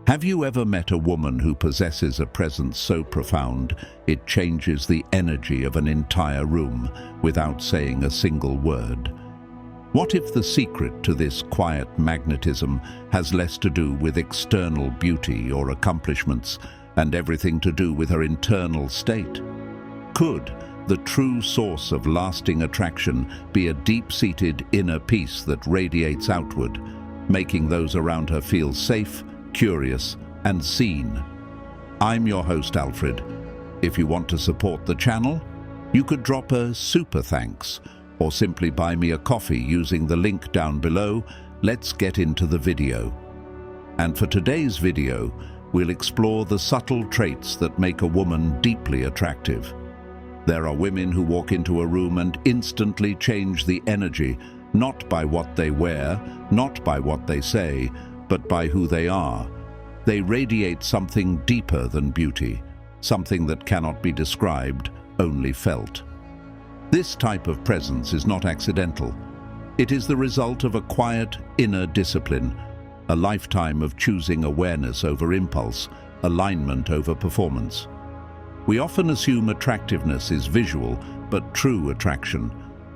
Have you ever met a woman who possesses a presence so profound it changes the energy of an entire room without saying a single word? What if the secret to this quiet magnetism has less to do with external beauty or accomplishments and everything to do with her internal state? Could the true source of lasting attraction be a deep-seated inner peace that radiates outward, making those around her feel safe, curious, and seen? I'm your host, Alfred. If you want to support the channel, you could drop a super thanks or simply buy me a coffee using the link down below. Let's get into the video. And for today's video, we'll explore the subtle traits that make a woman deeply attractive. There are women who walk into a room and instantly change the energy, not by what they wear, not by what they say, but by who they are. They radiate something deeper than beauty, something that cannot be described, only felt. This type of presence is not accidental. It is the result of a quiet inner discipline, a lifetime of choosing awareness over impulse, alignment over performance. We often assume attractiveness is visual, but true attraction,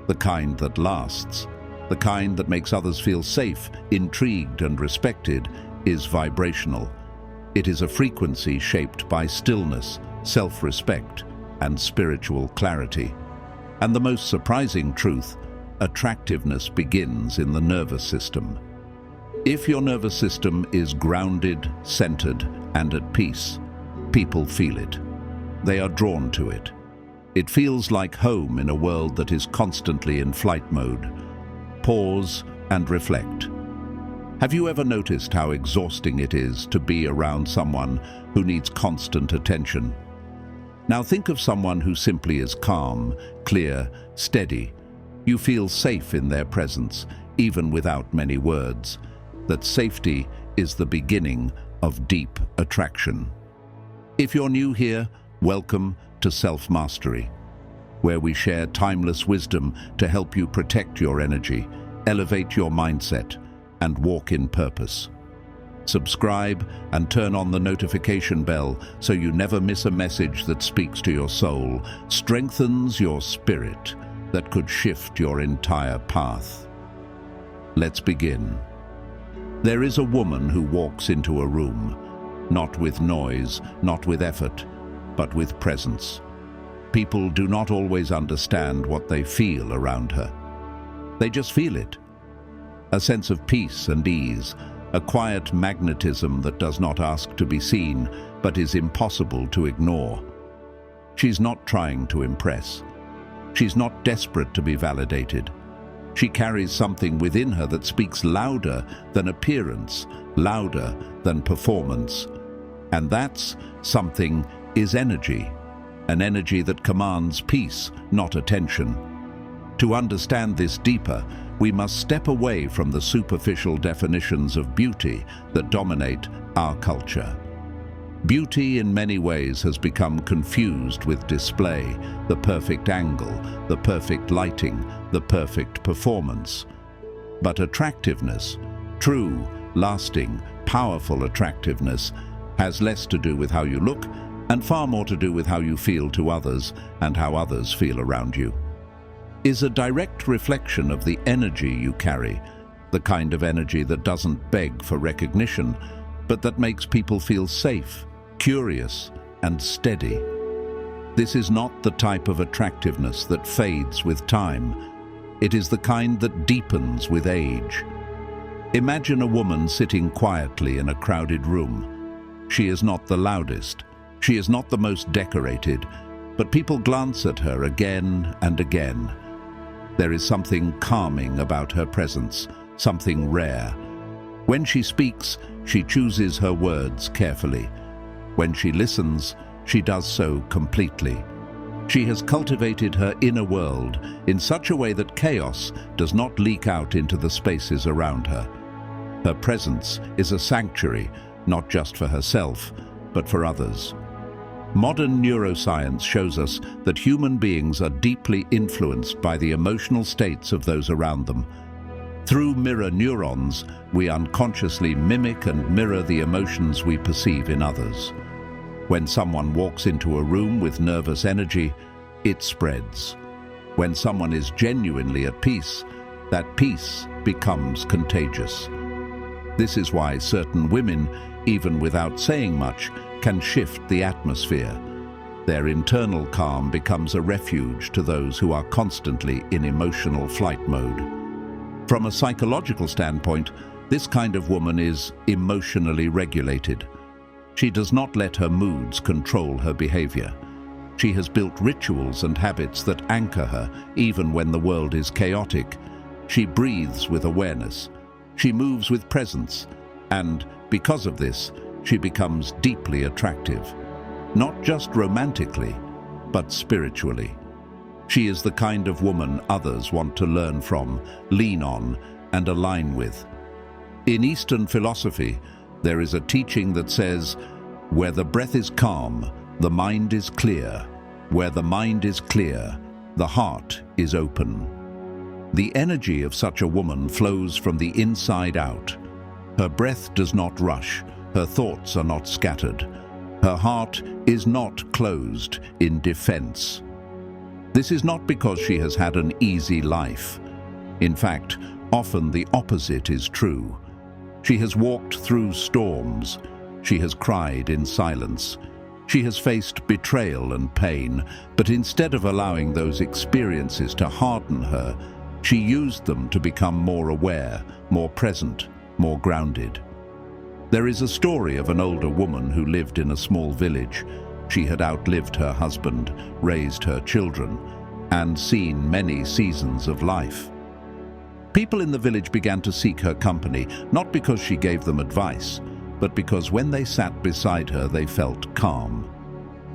the kind that lasts, the kind that makes others feel safe, intrigued, and respected, is vibrational. It is a frequency shaped by stillness, self-respect, and spiritual clarity. And the most surprising truth, attractiveness begins in the nervous system. If your nervous system is grounded, centered, and at peace, people feel it. They are drawn to it. It feels like home in a world that is constantly in flight mode. Pause and reflect. Have you ever noticed how exhausting it is to be around someone who needs constant attention? Now think of someone who simply is calm, clear, steady. You feel safe in their presence, even without many words. That safety is the beginning of deep attraction. If you're new here, welcome to Self-Mastery, where we share timeless wisdom to help you protect your energy, elevate your mindset, and walk in purpose. Subscribe and turn on the notification bell so you never miss a message that speaks to your soul, strengthens your spirit, that could shift your entire path. Let's begin. There is a woman who walks into a room, not with noise, not with effort, but with presence. People do not always understand what they feel around her. They just feel it. A sense of peace and ease, a quiet magnetism that does not ask to be seen, but is impossible to ignore. She's not trying to impress. She's not desperate to be validated. She carries something within her that speaks louder than appearance, louder than performance. And that's something is energy, an energy that commands peace, not attention. To understand this deeper, we must step away from the superficial definitions of beauty that dominate our culture. Beauty in many ways has become confused with display, the perfect angle, the perfect lighting, the perfect performance. But attractiveness, true, lasting, powerful attractiveness, has less to do with how you look and far more to do with how you feel to others and how others feel around you. Is a direct reflection of the energy you carry, the kind of energy that doesn't beg for recognition, but that makes people feel safe, curious, and steady. This is not the type of attractiveness that fades with time. It is the kind that deepens with age. Imagine a woman sitting quietly in a crowded room. She is not the loudest. She is not the most decorated, but people glance at her again and again. There is something calming about her presence, something rare. When she speaks, she chooses her words carefully. When she listens, she does so completely. She has cultivated her inner world in such a way that chaos does not leak out into the spaces around her. Her presence is a sanctuary, not just for herself, but for others. Modern neuroscience shows us that human beings are deeply influenced by the emotional states of those around them. Through mirror neurons, we unconsciously mimic and mirror the emotions we perceive in others. When someone walks into a room with nervous energy, it spreads. When someone is genuinely at peace, that peace becomes contagious. This is why certain women, even without saying much, can shift the atmosphere. Their internal calm becomes a refuge to those who are constantly in emotional flight mode. From a psychological standpoint, this kind of woman is emotionally regulated. She does not let her moods control her behavior. She has built rituals and habits that anchor her, even when the world is chaotic. She breathes with awareness. She moves with presence. And because of this, she becomes deeply attractive. Not just romantically, but spiritually. She is the kind of woman others want to learn from, lean on, and align with. In Eastern philosophy, there is a teaching that says, where the breath is calm, the mind is clear. Where the mind is clear, the heart is open. The energy of such a woman flows from the inside out. Her breath does not rush, her thoughts are not scattered. Her heart is not closed in defense. This is not because she has had an easy life. In fact, often the opposite is true. She has walked through storms. She has cried in silence. She has faced betrayal and pain, but instead of allowing those experiences to harden her, she used them to become more aware, more present, more grounded. There is a story of an older woman who lived in a small village. She had outlived her husband, raised her children, and seen many seasons of life. People in the village began to seek her company, not because she gave them advice, but because when they sat beside her, they felt calm.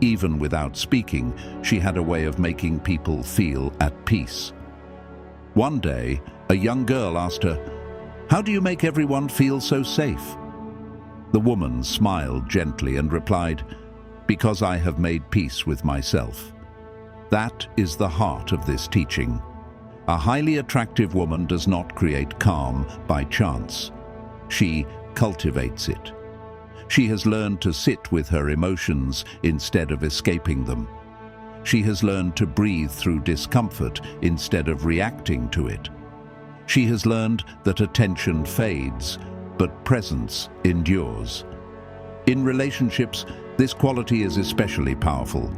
Even without speaking, she had a way of making people feel at peace. One day, a young girl asked her, "How do you make everyone feel so safe?" The woman smiled gently and replied, "Because I have made peace with myself." That is the heart of this teaching. A highly attractive woman does not create calm by chance. She cultivates it. She has learned to sit with her emotions instead of escaping them. She has learned to breathe through discomfort instead of reacting to it. She has learned that attention fades, but presence endures. In relationships, this quality is especially powerful.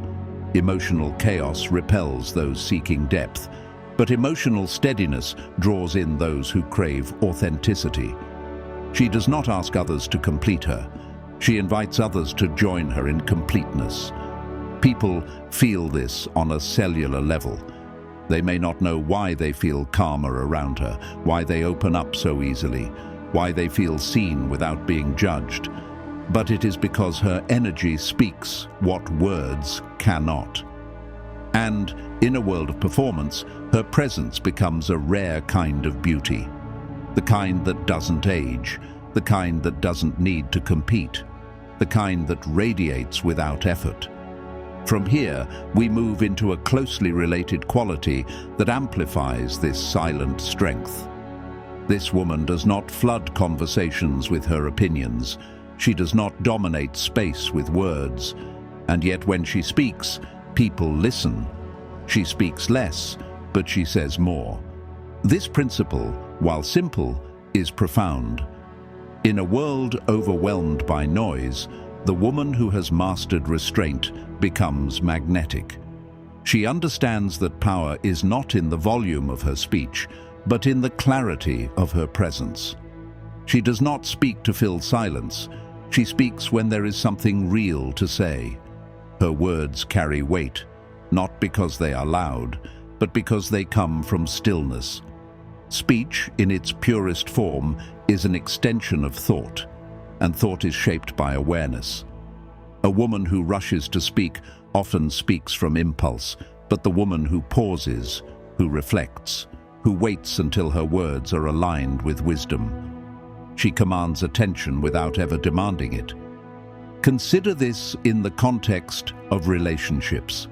Emotional chaos repels those seeking depth, but emotional steadiness draws in those who crave authenticity. She does not ask others to complete her. She invites others to join her in completeness. People feel this on a cellular level. They may not know why they feel calmer around her, why they open up so easily, why they feel seen without being judged. But it is because her energy speaks what words cannot. And in a world of performance, her presence becomes a rare kind of beauty. The kind that doesn't age, the kind that doesn't need to compete, the kind that radiates without effort. From here, we move into a closely related quality that amplifies this silent strength. This woman does not flood conversations with her opinions. She does not dominate space with words. And yet when she speaks, people listen. She speaks less, but she says more. This principle, while simple, is profound. In a world overwhelmed by noise, the woman who has mastered restraint becomes magnetic. She understands that power is not in the volume of her speech, but in the clarity of her presence. She does not speak to fill silence. She speaks when there is something real to say. Her words carry weight, not because they are loud, but because they come from stillness. Speech, in its purest form, is an extension of thought, and thought is shaped by awareness. A woman who rushes to speak often speaks from impulse, but the woman who pauses, who reflects, who waits until her words are aligned with wisdom. She commands attention without ever demanding it. Consider this in the context of relationships.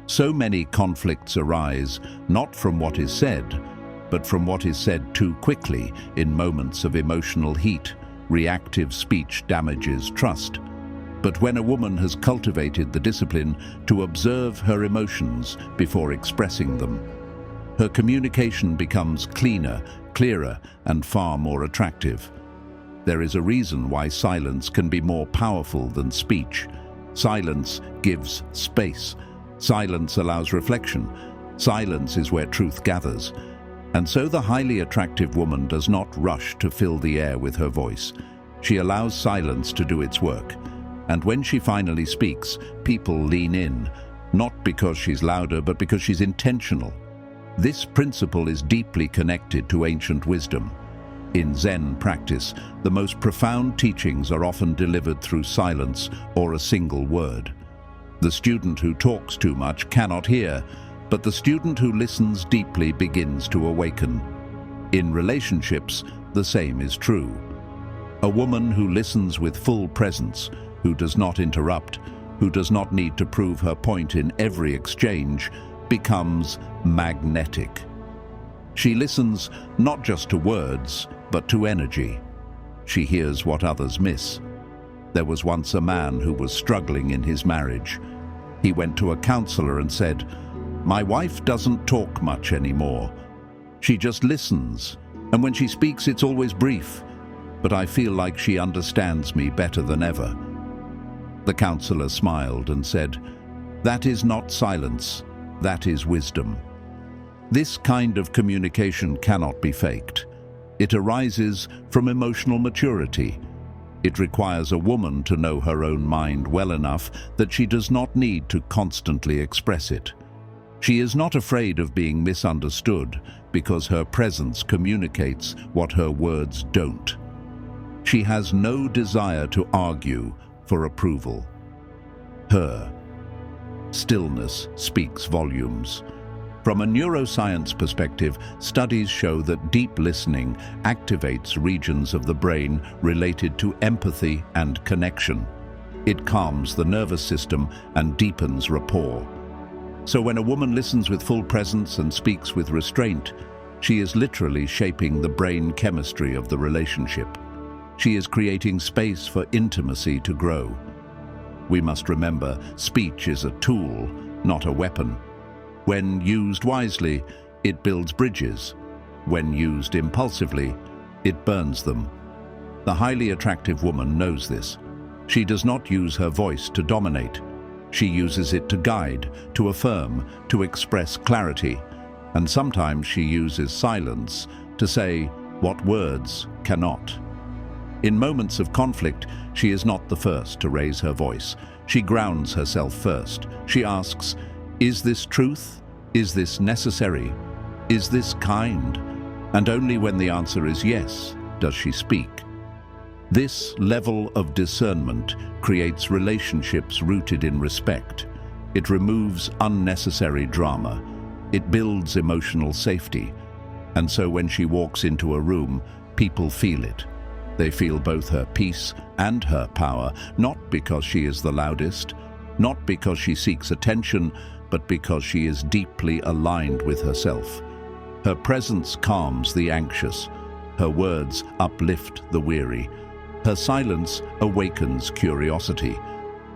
So many conflicts arise not from what is said, but from what is said too quickly in moments of emotional heat. Reactive speech damages trust. But when a woman has cultivated the discipline to observe her emotions before expressing them, her communication becomes cleaner, clearer, and far more attractive. There is a reason why silence can be more powerful than speech. Silence gives space. Silence allows reflection. Silence is where truth gathers. And so the highly attractive woman does not rush to fill the air with her voice. She allows silence to do its work. And when she finally speaks, people lean in, not because she's louder, but because she's intentional. This principle is deeply connected to ancient wisdom. In Zen practice, the most profound teachings are often delivered through silence or a single word. The student who talks too much cannot hear, but the student who listens deeply begins to awaken. In relationships, the same is true. A woman who listens with full presence, who does not interrupt, who does not need to prove her point in every exchange, becomes magnetic. She listens not just to words, but to energy. She hears what others miss. There was once a man who was struggling in his marriage. He went to a counselor and said, "My wife doesn't talk much anymore. She just listens, and when she speaks it's always brief, but I feel like she understands me better than ever." The counselor smiled and said, "That is not silence, that is wisdom." This kind of communication cannot be faked. It arises from emotional maturity. It requires a woman to know her own mind well enough that she does not need to constantly express it. She is not afraid of being misunderstood because her presence communicates what her words don't. She has no desire to argue for approval. Her stillness speaks volumes. From a neuroscience perspective, studies show that deep listening activates regions of the brain related to empathy and connection. It calms the nervous system and deepens rapport. So when a woman listens with full presence and speaks with restraint, she is literally shaping the brain chemistry of the relationship. She is creating space for intimacy to grow. We must remember, speech is a tool, not a weapon. When used wisely, it builds bridges. When used impulsively, it burns them. The highly attractive woman knows this. She does not use her voice to dominate. She uses it to guide, to affirm, to express clarity. And sometimes she uses silence to say what words cannot. In moments of conflict, she is not the first to raise her voice. She grounds herself first. She asks, "Is this truth? Is this necessary? Is this kind?" And only when the answer is yes, does she speak. This level of discernment creates relationships rooted in respect. It removes unnecessary drama. It builds emotional safety. And so when she walks into a room, people feel it. They feel both her peace and her power, not because she is the loudest, not because she seeks attention, but because she is deeply aligned with herself. Her presence calms the anxious. Her words uplift the weary. Her silence awakens curiosity.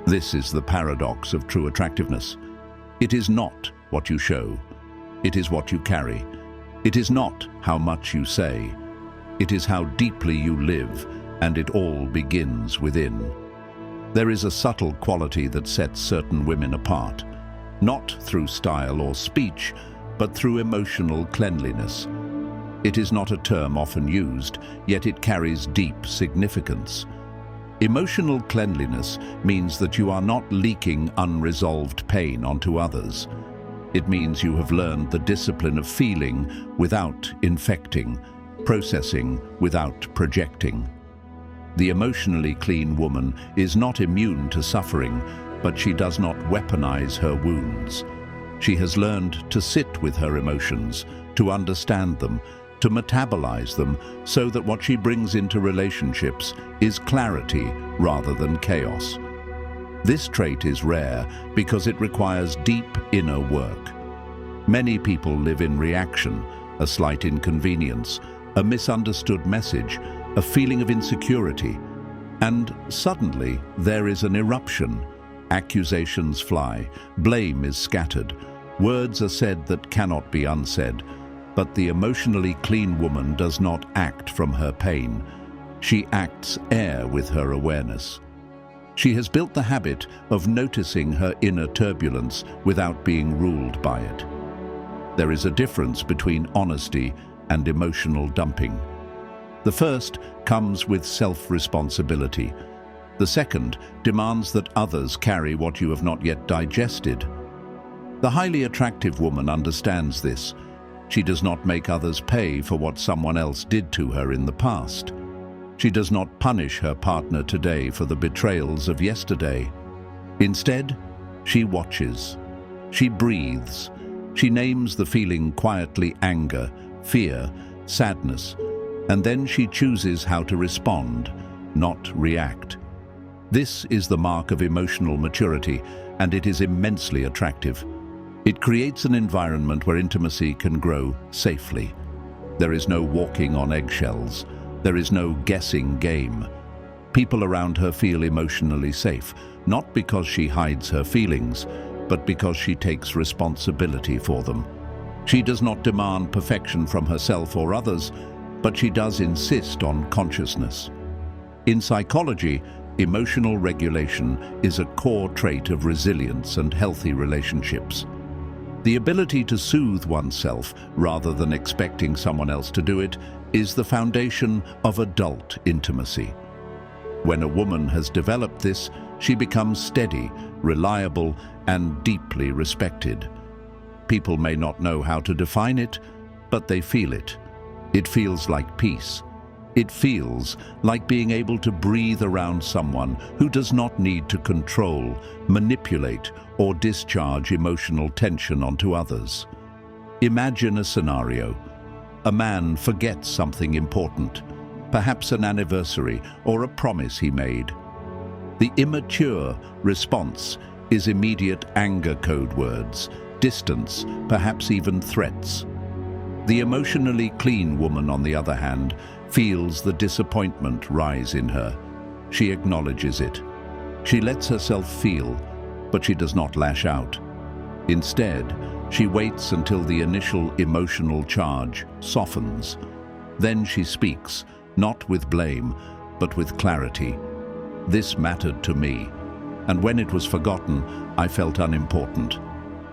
This is the paradox of true attractiveness. It is not what you show. It is what you carry. It is not how much you say. It is how deeply you live, and it all begins within. There is a subtle quality that sets certain women apart, not through style or speech, but through emotional cleanliness. It is not a term often used, yet it carries deep significance. Emotional cleanliness means that you are not leaking unresolved pain onto others. It means you have learned the discipline of feeling without infecting, processing without projecting. The emotionally clean woman is not immune to suffering, but she does not weaponize her wounds. She has learned to sit with her emotions, to understand them, to metabolize them so that what she brings into relationships is clarity rather than chaos. This trait is rare because it requires deep inner work. Many people live in reaction, a slight inconvenience, a misunderstood message, a feeling of insecurity, and suddenly there is an eruption. Accusations fly, blame is scattered, words are said that cannot be unsaid, but the emotionally clean woman does not act from her pain. She acts air with her awareness. She has built the habit of noticing her inner turbulence without being ruled by it. There is a difference between honesty and emotional dumping. The first comes with self-responsibility. The second demands that others carry what you have not yet digested. The highly attractive woman understands this. She does not make others pay for what someone else did to her in the past. She does not punish her partner today for the betrayals of yesterday. Instead, she watches. She breathes. She names the feeling quietly: anger, fear, sadness, and then she chooses how to respond, not react. This is the mark of emotional maturity, and it is immensely attractive. It creates an environment where intimacy can grow safely. There is no walking on eggshells. There is no guessing game. People around her feel emotionally safe, not because she hides her feelings, but because she takes responsibility for them. She does not demand perfection from herself or others, but she does insist on consciousness. In psychology, emotional regulation is a core trait of resilience and healthy relationships. The ability to soothe oneself rather than expecting someone else to do it is the foundation of adult intimacy. When a woman has developed this, she becomes steady, reliable, and deeply respected. People may not know how to define it, but they feel it. It feels like peace. It feels like being able to breathe around someone who does not need to control, manipulate, or discharge emotional tension onto others. Imagine a scenario. A man forgets something important, perhaps an anniversary or a promise he made. The immature response is immediate anger code words, distance, perhaps even threats. The emotionally clean woman, on the other hand, feels the disappointment rise in her. She acknowledges it. She lets herself feel, but she does not lash out. Instead, she waits until the initial emotional charge softens. Then she speaks, not with blame, but with clarity. This mattered to me, and when it was forgotten, I felt unimportant.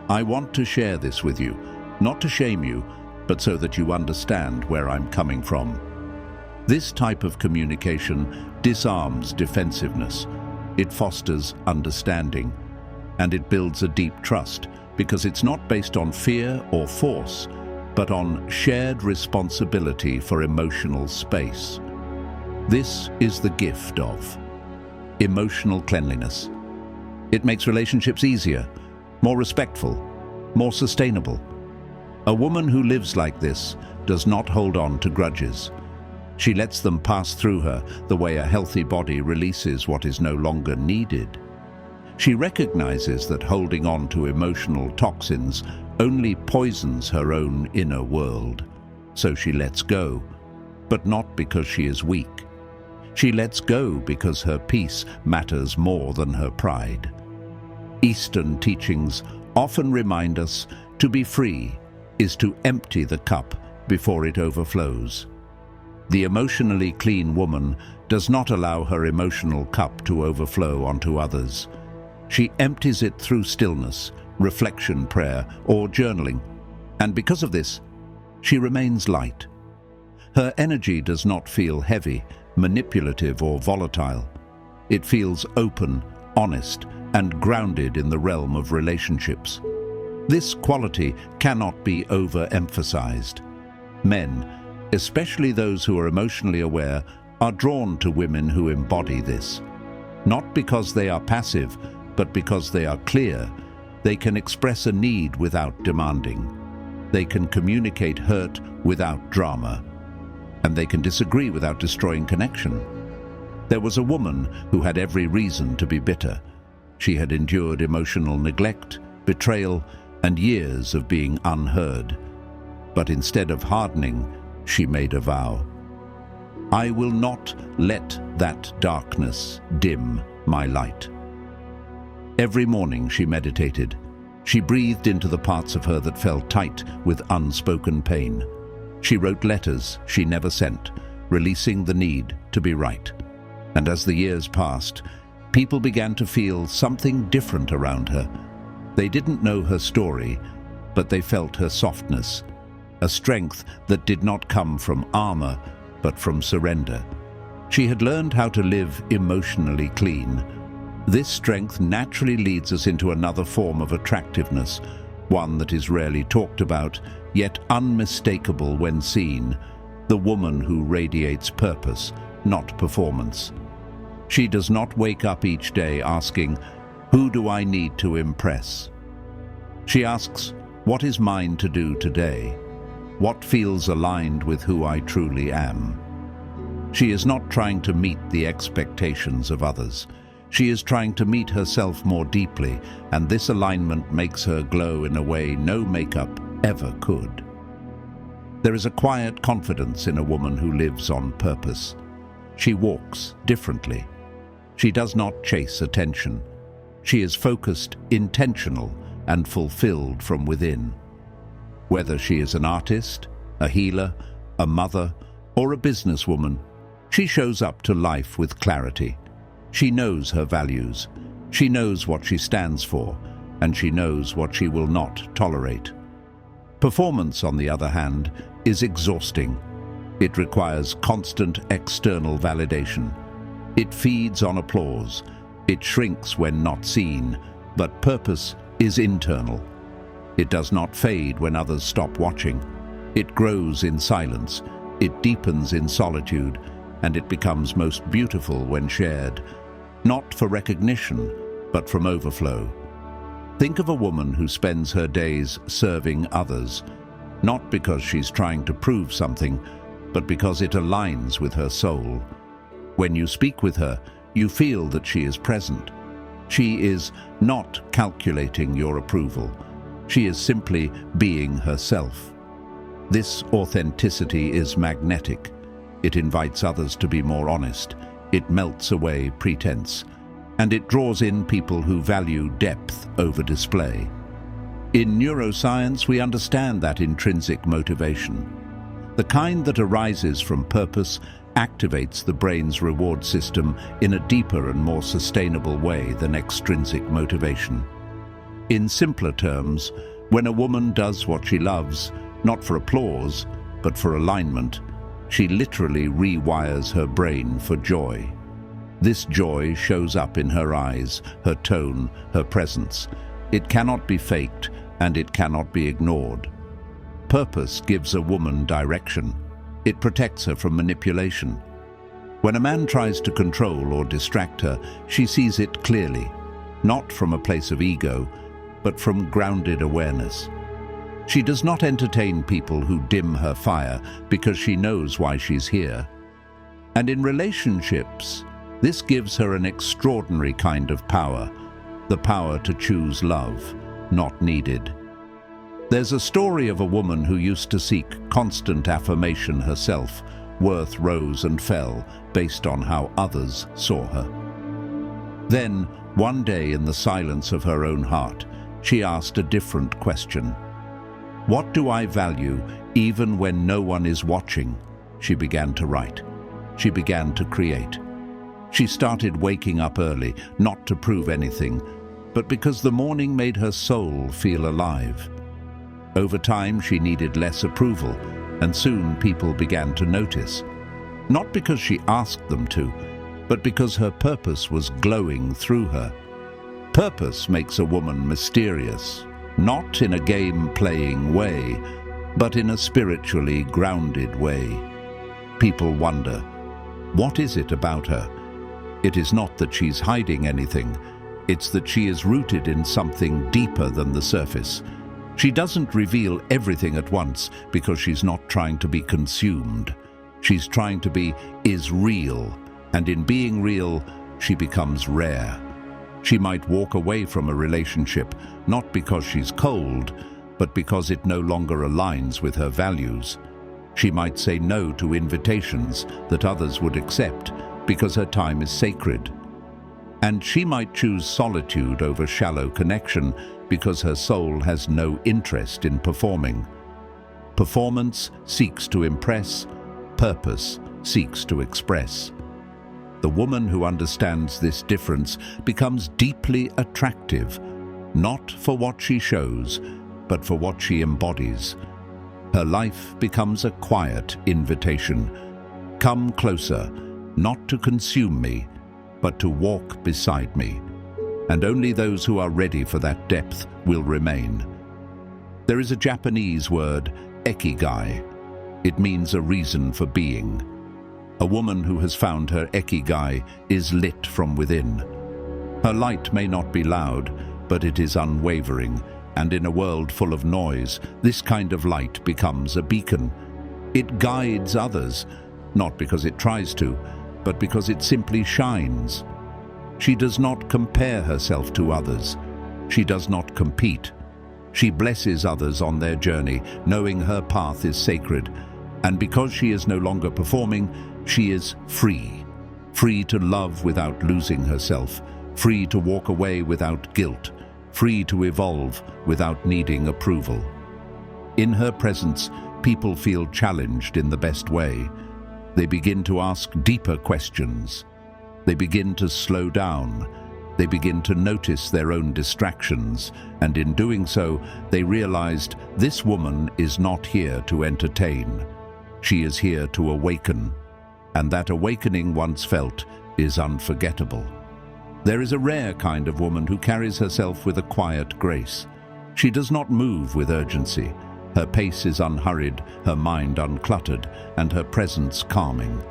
I want to share this with you, not to shame you, but so that you understand where I'm coming from. This type of communication disarms defensiveness. It fosters understanding, and it builds a deep trust because it's not based on fear or force, but on shared responsibility for emotional space. This is the gift of emotional cleanliness. It makes relationships easier, more respectful, more sustainable. A woman who lives like this does not hold on to grudges. She lets them pass through her the way a healthy body releases what is no longer needed. She recognizes that holding on to emotional toxins only poisons her own inner world. So she lets go, but not because she is weak. She lets go because her peace matters more than her pride. Eastern teachings often remind us to be free is to empty the cup before it overflows. The emotionally clean woman does not allow her emotional cup to overflow onto others. She empties it through stillness, reflection, prayer, or journaling, and because of this, she remains light. Her energy does not feel heavy, manipulative, or volatile. It feels open, honest, and grounded in the realm of relationships. This quality cannot be overemphasized. Men, especially those who are emotionally aware, are drawn to women who embody this. Not because they are passive, but because they are clear. They can express a need without demanding. They can communicate hurt without drama, and they can disagree without destroying connection. There was a woman who had every reason to be bitter. She had endured emotional neglect, betrayal, and years of being unheard. But instead of hardening, she made a vow. I will not let that darkness dim my light. Every morning she meditated. She breathed into the parts of her that felt tight with unspoken pain. She wrote letters she never sent, releasing the need to be right. And as the years passed, people began to feel something different around her. They didn't know her story, but they felt her softness, a strength that did not come from armor, but from surrender. She had learned how to live emotionally clean. This strength naturally leads us into another form of attractiveness, one that is rarely talked about, yet unmistakable when seen, the woman who radiates purpose, not performance. She does not wake up each day asking, "Who do I need to impress?" She asks, "What is mine to do today? What feels aligned with who I truly am?" She is not trying to meet the expectations of others. She is trying to meet herself more deeply, and this alignment makes her glow in a way no makeup ever could. There is a quiet confidence in a woman who lives on purpose. She walks differently. She does not chase attention. She is focused, intentional, and fulfilled from within. Whether she is an artist, a healer, a mother, or a businesswoman, she shows up to life with clarity. She knows her values. She knows what she stands for, and she knows what she will not tolerate. Performance, on the other hand, is exhausting. It requires constant external validation. It feeds on applause. It shrinks when not seen, but purpose is internal. It does not fade when others stop watching. It grows in silence. It deepens in solitude, and it becomes most beautiful when shared, not for recognition, but from overflow. Think of a woman who spends her days serving others, not because she's trying to prove something, but because it aligns with her soul. When you speak with her, you feel that she is present. She is not calculating your approval. She is simply being herself. This authenticity is magnetic. It invites others to be more honest. It melts away pretense. And it draws in people who value depth over display. In neuroscience, we understand that intrinsic motivation. The kind that arises from purpose activates the brain's reward system in a deeper and more sustainable way than extrinsic motivation. In simpler terms, when a woman does what she loves, not for applause, but for alignment, she literally rewires her brain for joy. This joy shows up in her eyes, her tone, her presence. It cannot be faked, and it cannot be ignored. Purpose gives a woman direction. It protects her from manipulation. When a man tries to control or distract her, she sees it clearly, not from a place of ego, but from grounded awareness. She does not entertain people who dim her fire because she knows why she's here. And in relationships, this gives her an extraordinary kind of power, the power to choose love, not needed. There's a story of a woman who used to seek constant affirmation herself. Worth rose and fell based on how others saw her. Then, one day in the silence of her own heart, she asked a different question. What do I value even when no one is watching? She began to write. She began to create. She started waking up early, not to prove anything, but because the morning made her soul feel alive. Over time, she needed less approval, and soon people began to notice. Not because she asked them to, but because her purpose was glowing through her. Purpose makes a woman mysterious, not in a game-playing way, but in a spiritually grounded way. People wonder, what is it about her? It is not that she's hiding anything. It's that she is rooted in something deeper than the surface. She doesn't reveal everything at once because she's not trying to be consumed. She's trying to be real, and in being real, she becomes rare. She might walk away from a relationship, not because she's cold, but because it no longer aligns with her values. She might say no to invitations that others would accept because her time is sacred. And she might choose solitude over shallow connection because her soul has no interest in performing. Performance seeks to impress, purpose seeks to express. The woman who understands this difference becomes deeply attractive, not for what she shows, but for what she embodies. Her life becomes a quiet invitation. Come closer, not to consume me, but to walk beside me. And only those who are ready for that depth will remain. There is a Japanese word, ikigai. It means a reason for being. A woman who has found her ikigai is lit from within. Her light may not be loud, but it is unwavering, and in a world full of noise, this kind of light becomes a beacon. It guides others, not because it tries to, but because it simply shines. She does not compare herself to others. She does not compete. She blesses others on their journey, knowing her path is sacred. And because she is no longer performing, she is free. Free to love without losing herself. Free to walk away without guilt. Free to evolve without needing approval. In her presence, people feel challenged in the best way. They begin to ask deeper questions. They begin to slow down. They begin to notice their own distractions, and in doing so, they realized this woman is not here to entertain. She is here to awaken, and that awakening once felt is unforgettable. There is a rare kind of woman who carries herself with a quiet grace. She does not move with urgency. Her pace is unhurried, her mind uncluttered, and her presence calming.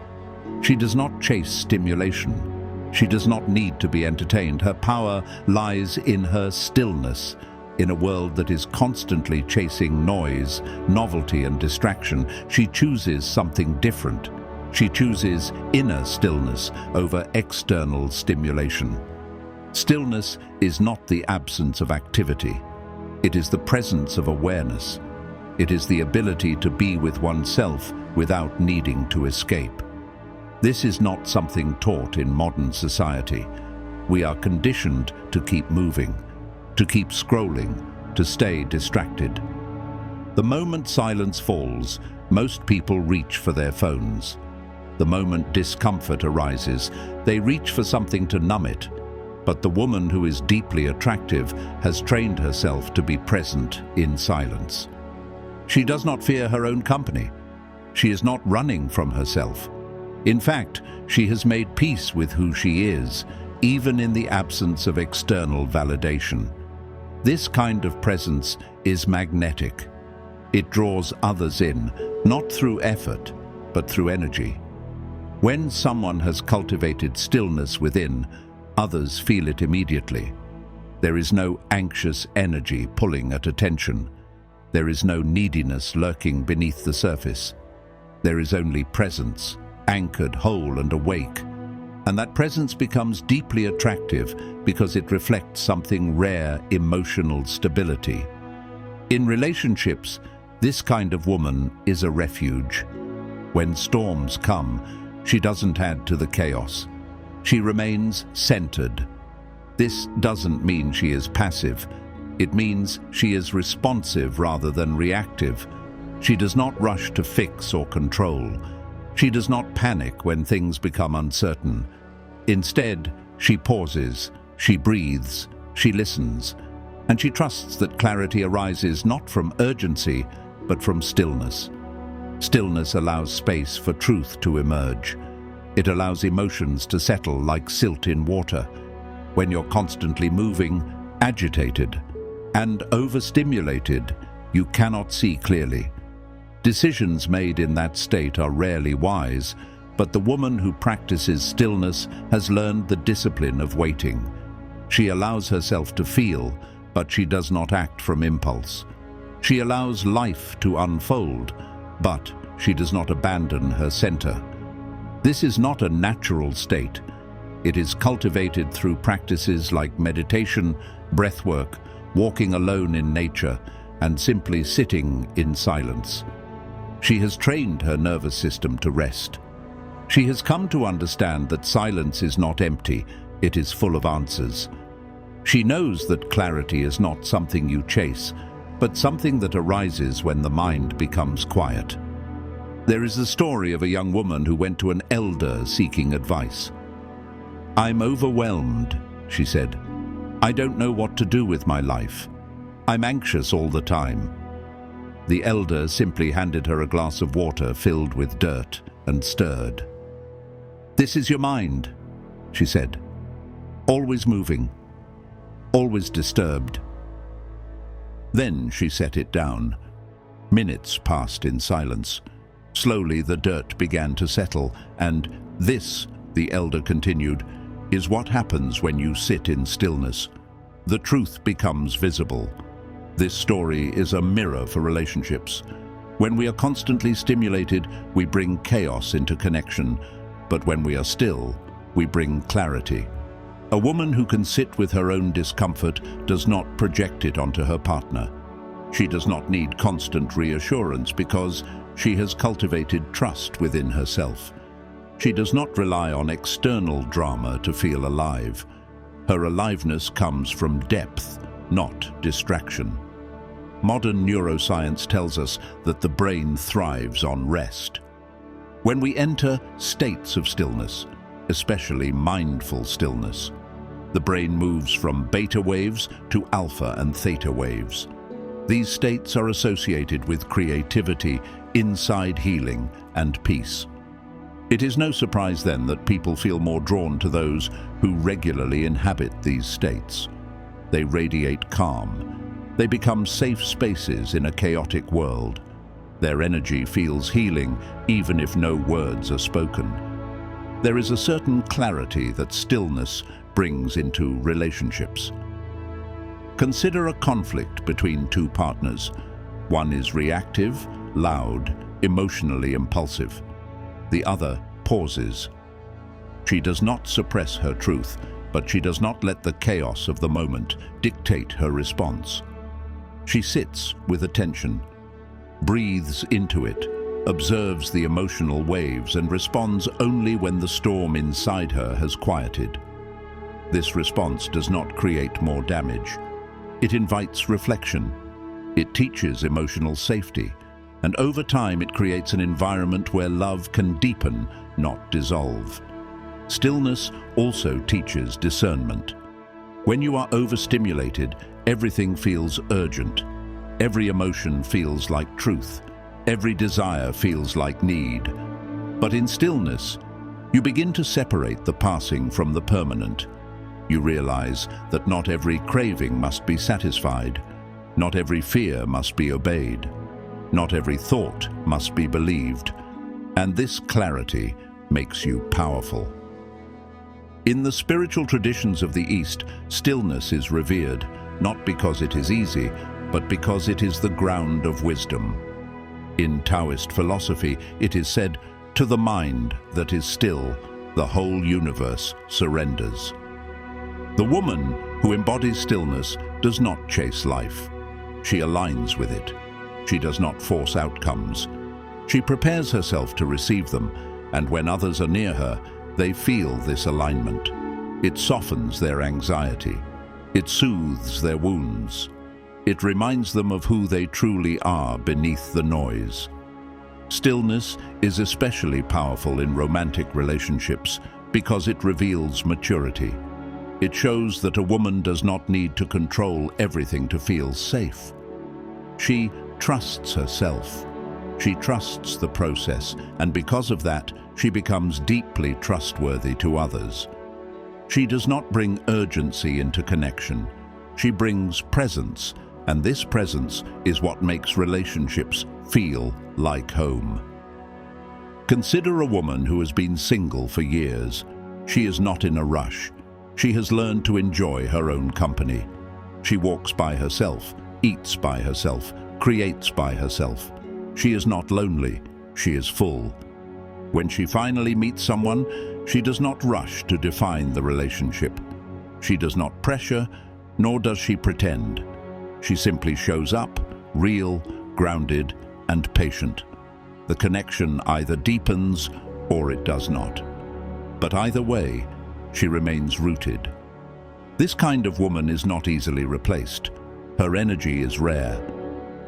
She does not chase stimulation. She does not need to be entertained. Her power lies in her stillness. In a world that is constantly chasing noise, novelty, and distraction, she chooses something different. She chooses inner stillness over external stimulation. Stillness is not the absence of activity. It is the presence of awareness. It is the ability to be with oneself without needing to escape. This is not something taught in modern society. We are conditioned to keep moving, to keep scrolling, to stay distracted. The moment silence falls, most people reach for their phones. The moment discomfort arises, they reach for something to numb it. But the woman who is deeply attractive has trained herself to be present in silence. She does not fear her own company. She is not running from herself. In fact, she has made peace with who she is, even in the absence of external validation. This kind of presence is magnetic. It draws others in, not through effort, but through energy. When someone has cultivated stillness within, others feel it immediately. There is no anxious energy pulling at attention. There is no neediness lurking beneath the surface. There is only presence, anchored, whole, and awake. And that presence becomes deeply attractive because it reflects something rare, emotional stability. In relationships, this kind of woman is a refuge. When storms come, she doesn't add to the chaos. She remains centered. This doesn't mean she is passive. It means she is responsive rather than reactive. She does not rush to fix or control. She does not panic when things become uncertain. Instead, she pauses, she breathes, she listens, and she trusts that clarity arises not from urgency, but from stillness. Stillness allows space for truth to emerge. It allows emotions to settle like silt in water. When you're constantly moving, agitated, and overstimulated, you cannot see clearly. Decisions made in that state are rarely wise, but the woman who practices stillness has learned the discipline of waiting. She allows herself to feel, but she does not act from impulse. She allows life to unfold, but she does not abandon her center. This is not a natural state. It is cultivated through practices like meditation, breathwork, walking alone in nature, and simply sitting in silence. She has trained her nervous system to rest. She has come to understand that silence is not empty, it is full of answers. She knows that clarity is not something you chase, but something that arises when the mind becomes quiet. There is the story of a young woman who went to an elder seeking advice. "I'm overwhelmed," she said. "I don't know what to do with my life. I'm anxious all the time." The elder simply handed her a glass of water filled with dirt and stirred. "This is your mind," she said. "Always moving, always disturbed." Then she set it down. Minutes passed in silence. Slowly the dirt began to settle, and this, the elder continued, is what happens when you sit in stillness. The truth becomes visible. This story is a mirror for relationships. When we are constantly stimulated, we bring chaos into connection, but when we are still, we bring clarity. A woman who can sit with her own discomfort does not project it onto her partner. She does not need constant reassurance because she has cultivated trust within herself. She does not rely on external drama to feel alive. Her aliveness comes from depth, not distraction. Modern neuroscience tells us that the brain thrives on rest. When we enter states of stillness, especially mindful stillness, the brain moves from beta waves to alpha and theta waves. These states are associated with creativity, inside healing, and peace. It is no surprise then that people feel more drawn to those who regularly inhabit these states. They radiate calm. They become safe spaces in a chaotic world. Their energy feels healing even if no words are spoken. There is a certain clarity that stillness brings into relationships. Consider a conflict between two partners. One is reactive, loud, emotionally impulsive. The other pauses. She does not suppress her truth, but she does not let the chaos of the moment dictate her response. She sits with attention, breathes into it, observes the emotional waves, and responds only when the storm inside her has quieted. This response does not create more damage. It invites reflection. It teaches emotional safety. And over time, it creates an environment where love can deepen, not dissolve. Stillness also teaches discernment. When you are overstimulated, everything feels urgent. Every emotion feels like truth. Every desire feels like need. But in stillness, you begin to separate the passing from the permanent. You realize that not every craving must be satisfied. Not every fear must be obeyed. Not every thought must be believed. And this clarity makes you powerful. In the spiritual traditions of the East, stillness is revered, not because it is easy, but because it is the ground of wisdom. In Taoist philosophy, it is said, "To the mind that is still, the whole universe surrenders." The woman who embodies stillness does not chase life. She aligns with it. She does not force outcomes. She prepares herself to receive them, and when others are near her, they feel this alignment. It softens their anxiety. It soothes their wounds. It reminds them of who they truly are beneath the noise. Stillness is especially powerful in romantic relationships because it reveals maturity. It shows that a woman does not need to control everything to feel safe. She trusts herself. She trusts the process, and because of that, she becomes deeply trustworthy to others. She does not bring urgency into connection. She brings presence, and this presence is what makes relationships feel like home. Consider a woman who has been single for years. She is not in a rush. She has learned to enjoy her own company. She walks by herself, eats by herself, creates by herself. She is not lonely, she is full. When she finally meets someone, she does not rush to define the relationship. She does not pressure, nor does she pretend. She simply shows up, real, grounded, and patient. The connection either deepens or it does not. But either way, she remains rooted. This kind of woman is not easily replaced. Her energy is rare.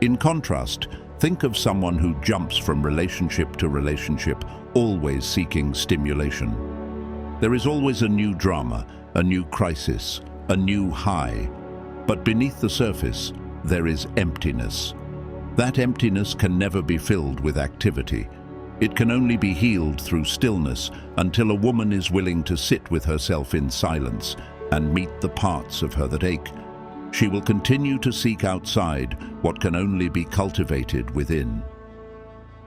In contrast, think of someone who jumps from relationship to relationship, always seeking stimulation. There is always a new drama, a new crisis, a new high. But beneath the surface, there is emptiness. That emptiness can never be filled with activity. It can only be healed through stillness until a woman is willing to sit with herself in silence and meet the parts of her that ache. She will continue to seek outside what can only be cultivated within.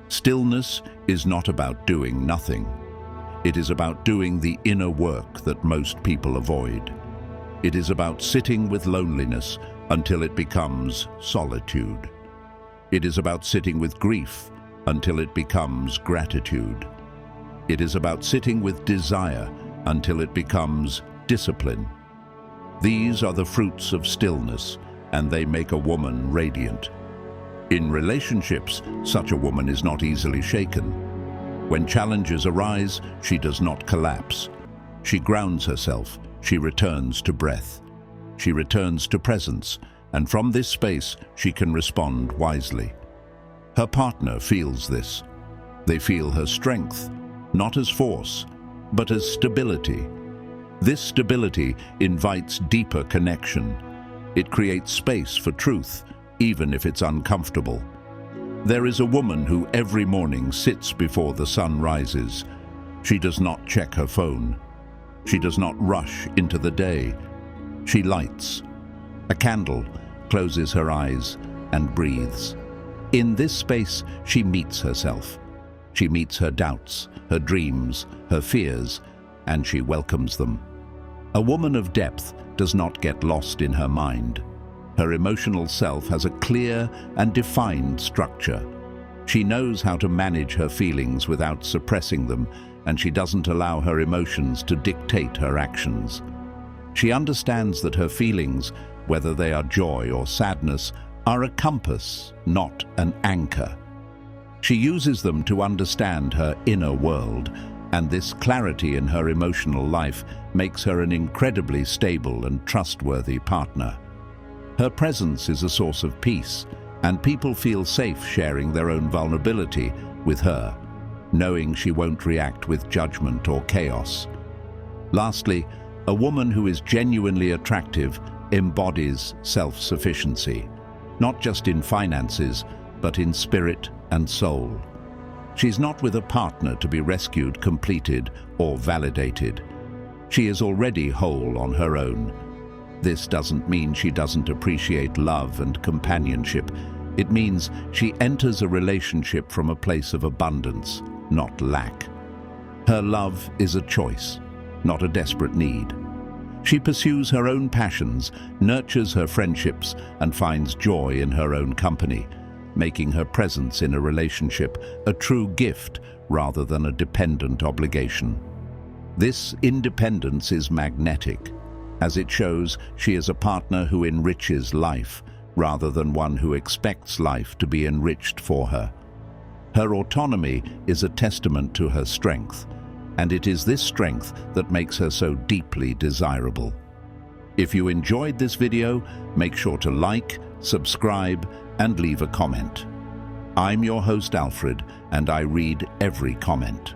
Stillness is not about doing nothing. It is about doing the inner work that most people avoid. It is about sitting with loneliness until it becomes solitude. It is about sitting with grief until it becomes gratitude. It is about sitting with desire until it becomes discipline. These are the fruits of stillness, and they make a woman radiant. In relationships, such a woman is not easily shaken. When challenges arise, she does not collapse. She grounds herself, she returns to breath. She returns to presence, and from this space she can respond wisely. Her partner feels this. They feel her strength, not as force, but as stability. This stability invites deeper connection. It creates space for truth, even if it's uncomfortable. There is a woman who every morning sits before the sun rises. She does not check her phone. She does not rush into the day. She lights a candle, closes her eyes, and breathes. In this space, she meets herself. She meets her doubts, her dreams, her fears, and she welcomes them. A woman of depth does not get lost in her mind. Her emotional self has a clear and defined structure. She knows how to manage her feelings without suppressing them, and she doesn't allow her emotions to dictate her actions. She understands that her feelings, whether they are joy or sadness, are a compass, not an anchor. She uses them to understand her inner world, and this clarity in her emotional life makes her an incredibly stable and trustworthy partner. Her presence is a source of peace, and people feel safe sharing their own vulnerability with her, knowing she won't react with judgment or chaos. Lastly, a woman who is genuinely attractive embodies self-sufficiency, not just in finances, but in spirit and soul. She's not with a partner to be rescued, completed, or validated. She is already whole on her own. This doesn't mean she doesn't appreciate love and companionship. It means she enters a relationship from a place of abundance, not lack. Her love is a choice, not a desperate need. She pursues her own passions, nurtures her friendships, and finds joy in her own company, making her presence in a relationship a true gift rather than a dependent obligation. This independence is magnetic, as it shows she is a partner who enriches life rather than one who expects life to be enriched for her. Her autonomy is a testament to her strength, and it is this strength that makes her so deeply desirable. If you enjoyed this video, make sure to like, subscribe, and leave a comment. I'm your host, Alfred, and I read every comment.